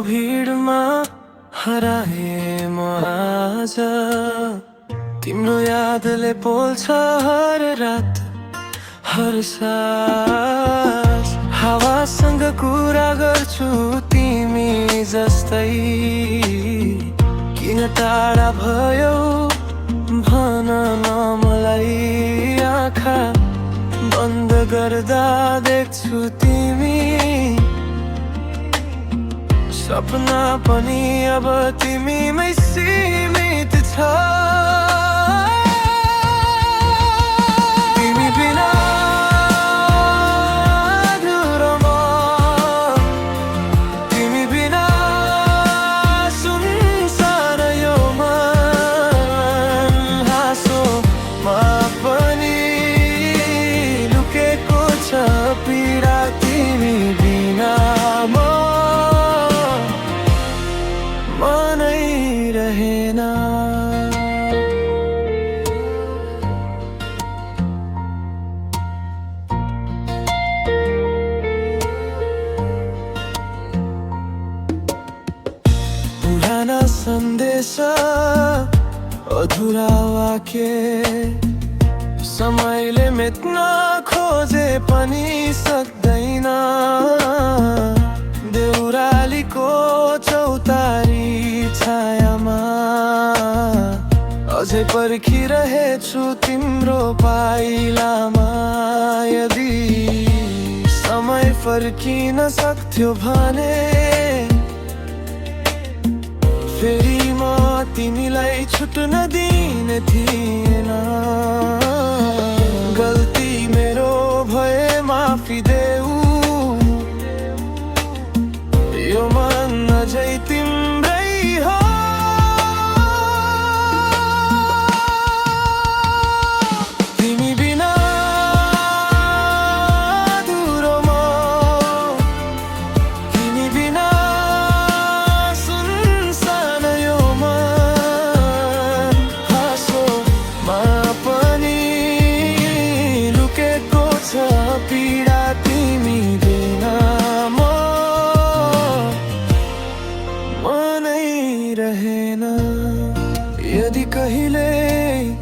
भिडमा हराए म आज। तिम्रो यादले पोल्छ हर रात हर सास। हावासँग कुरा गर्छु तिमी जस्तै, किन टाढा भयो भन न मलाई। आँखा बन्द गर्दा देख्छु तिमी, सपना पनि अब तिमीमै सीमित छ। तिमी बिना अधुरो म, तिमी बिना सुनसान यो मन। हाँसोमा पनि लुकेको छ पीडा, तिमी बिना मनै रहेन। पुराना सन्देश अधुरा वाक्य, समयले मेट्न खोजे पनि सक्दैन। देउरालीको चौतारी छायामा अझै पर्खिरहेछु तिम्रो पाइलामा। यदि समय फर्किन सक्थ्यो भने फेरि म तिमीलाई छुट्न दिने थिएन। गल्ती मेरो भए माफी देऊ, यो मन अझै तिम्रै हो। तिमी बिना अधुरो म, तिमी बिना सुनसान यो मन। हाँसोमा पनि लुकेको छ पीडा, तिमी बिना मनै रहेन। यदि कहिले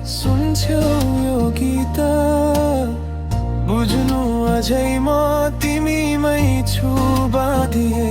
सुन्छौ यो गीत, बुझ्नु अझै म तिमीमै छु बाँधिए।